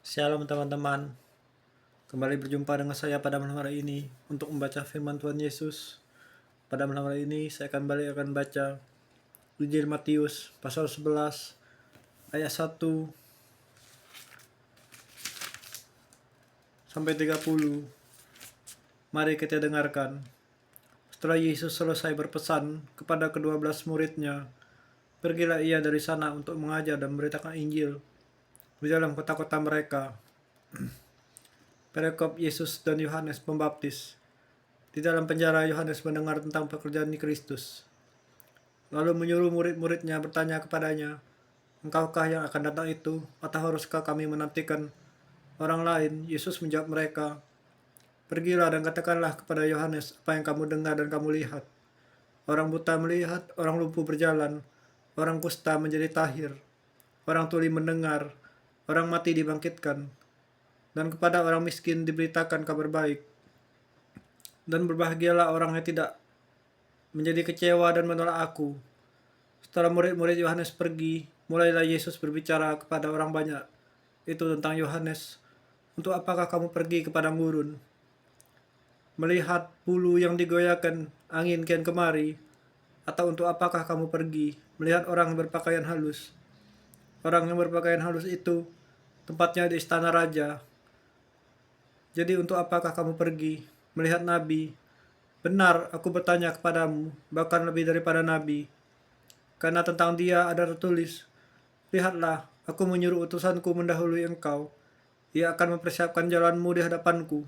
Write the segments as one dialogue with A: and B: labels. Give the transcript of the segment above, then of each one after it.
A: Shalom teman-teman, kembali berjumpa dengan saya pada malam hari ini untuk membaca firman Tuhan Yesus. Pada malam hari ini saya akan baca Injil Matius pasal 11 ayat 1 sampai 30. Mari kita dengarkan. Setelah Yesus selesai berpesan kepada ke-12 muridnya, pergilah ia dari sana untuk mengajar dan memberitakan Injil di dalam kota-kota mereka. Perikop Yesus dan Yohanes Pembaptis. Di dalam penjara Yohanes mendengar tentang pekerjaan Kristus, lalu menyuruh murid-muridnya bertanya kepadanya, "Engkaukah yang akan datang itu, atau haruskah kami menantikan orang lain?" Yesus menjawab mereka, "Pergilah dan katakanlah kepada Yohanes apa yang kamu dengar dan kamu lihat. Orang buta melihat, orang lumpuh berjalan, orang kusta menjadi tahir, orang tuli mendengar, orang mati dibangkitkan, dan kepada orang miskin diberitakan kabar baik. Dan berbahagialah orang yang tidak menjadi kecewa dan menolak aku." Setelah murid-murid Yohanes pergi, mulailah Yesus berbicara kepada orang banyak itu tentang Yohanes. "Untuk apakah kamu pergi ke padang gurun, melihat bulu yang digoyahkan angin kian kemari? Atau untuk apakah kamu pergi melihat orang yang berpakaian halus? Orang yang berpakaian halus itu tempatnya di istana raja. Jadi untuk apakah kamu pergi melihat nabi? Benar, aku bertanya kepadamu, bahkan lebih daripada nabi. Karena tentang dia ada tertulis, 'Lihatlah, aku menyuruh utusanku mendahului engkau. Ia akan mempersiapkan jalanmu di hadapanku.'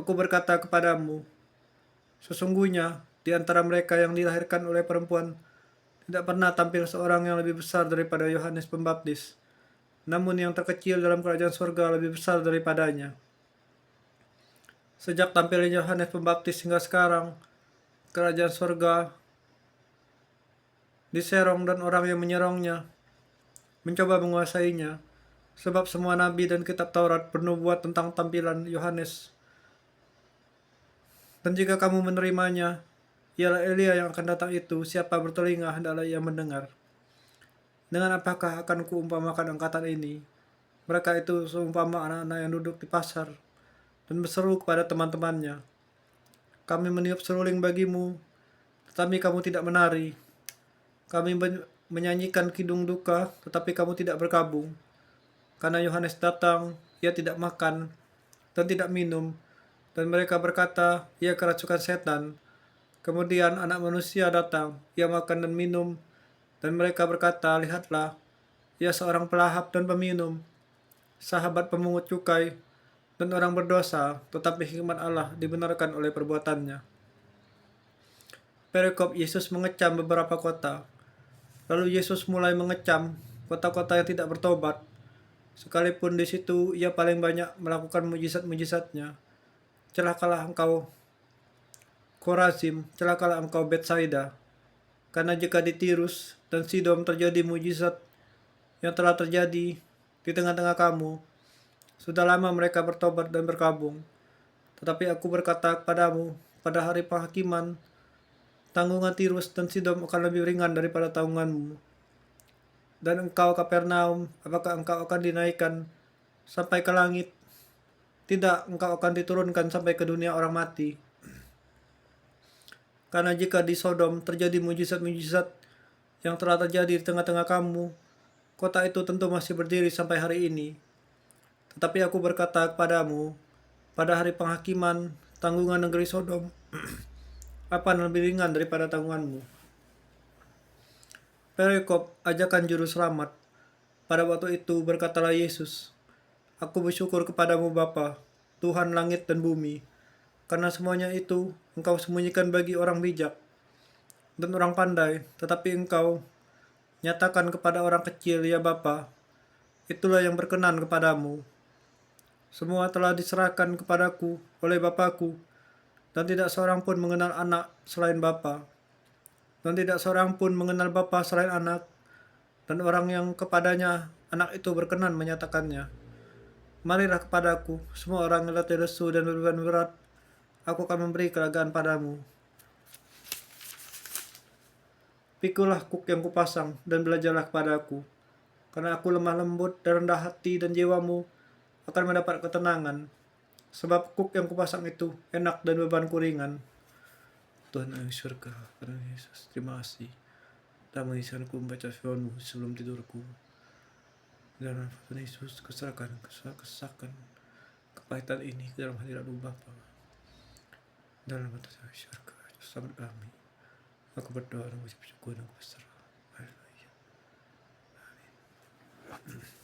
A: Aku berkata kepadamu, sesungguhnya di antara mereka yang dilahirkan oleh perempuan tidak pernah tampil seorang yang lebih besar daripada Yohanes Pembaptis. Namun yang terkecil dalam kerajaan surga lebih besar daripadanya. Sejak tampilnya Yohanes Pembaptis hingga sekarang, kerajaan surga diserong dan orang yang menyerongnya mencoba menguasainya. Sebab semua nabi dan kitab Taurat bernubuat tentang tampilan Yohanes. Dan jika kamu menerimanya, ialah Elia yang akan datang itu. Siapa bertelinga, hendaklah ia mendengar. Dengan apakah akan kuumpamakan angkatan ini? Mereka itu seumpama anak-anak yang duduk di pasar dan berseru kepada teman-temannya, 'Kami meniup seruling bagimu, tetapi kamu tidak menari. Kami menyanyikan kidung duka, tetapi kamu tidak berkabung.' Karena Yohanes datang, ia tidak makan dan tidak minum, dan mereka berkata, 'Ia kerasukan setan.' Kemudian Anak Manusia datang, ia makan dan minum, dan mereka berkata, 'Lihatlah, ia seorang pelahap dan peminum, sahabat pemungut cukai dan orang berdosa, tetapi hikmat Allah dibenarkan oleh perbuatannya.'" Perikop Yesus mengecam beberapa kota. Lalu Yesus mulai mengecam kota-kota yang tidak bertobat, sekalipun di situ ia paling banyak melakukan mujizat-mujizatnya. "Celakalah engkau Korazim, celakalah engkau Betsaida, karena jika di Tirus dan Sidon terjadi mujizat yang telah terjadi di tengah-tengah kamu, sudah lama mereka bertobat dan berkabung. Tetapi aku berkata kepadamu, pada hari penghakiman, tanggungan Tirus dan Sidon akan lebih ringan daripada tanggunganmu. Dan engkau Kapernaum, apakah engkau akan dinaikkan sampai ke langit? Tidak, engkau akan diturunkan sampai ke dunia orang mati. Karena jika di Sodom terjadi mujizat-mujizat yang telah terjadi di tengah-tengah kamu, kota itu tentu masih berdiri sampai hari ini. Tetapi aku berkata kepadamu, pada hari penghakiman, tanggungan negeri Sodom akan lebih ringan daripada tanggunganmu." Perikop ajakan juru selamat. Pada waktu itu berkatalah Yesus, "Aku bersyukur kepadamu Bapa, Tuhan langit dan bumi, karena semuanya itu engkau sembunyikan bagi orang bijak dan orang pandai, tetapi engkau nyatakan kepada orang kecil, ya Bapa. Itulah yang berkenan kepadamu. Semua telah diserahkan kepadaku oleh Bapakku, dan tidak seorang pun mengenal anak selain Bapa, dan tidak seorang pun mengenal Bapa selain anak, dan orang yang kepadanya anak itu berkenan menyatakannya. Marilah kepadaku, semua orang yang letih lesu dan beban berat, aku akan memberi kelegaan padamu. Pikulah kuk yang kupasang dan belajarlah kepadaku, karena aku lemah lembut dan rendah hati, dan jiwamu akan mendapat ketenangan. Sebab kuk yang kupasang itu enak dan bebanku ringan. Tuhan yang surga, Tuhan Yesus, terima kasih. Dalam mengisahku membaca firman-Mu sebelum tidurku. Dalam Tuhan Yesus, kesakan kepahitan ini ke dalam hadirat-Mu Bapa. Dalam Tuhan surga, selamat kami. Aku berdoa dan mengucap syukur dan berserah. Haleluya. Amin.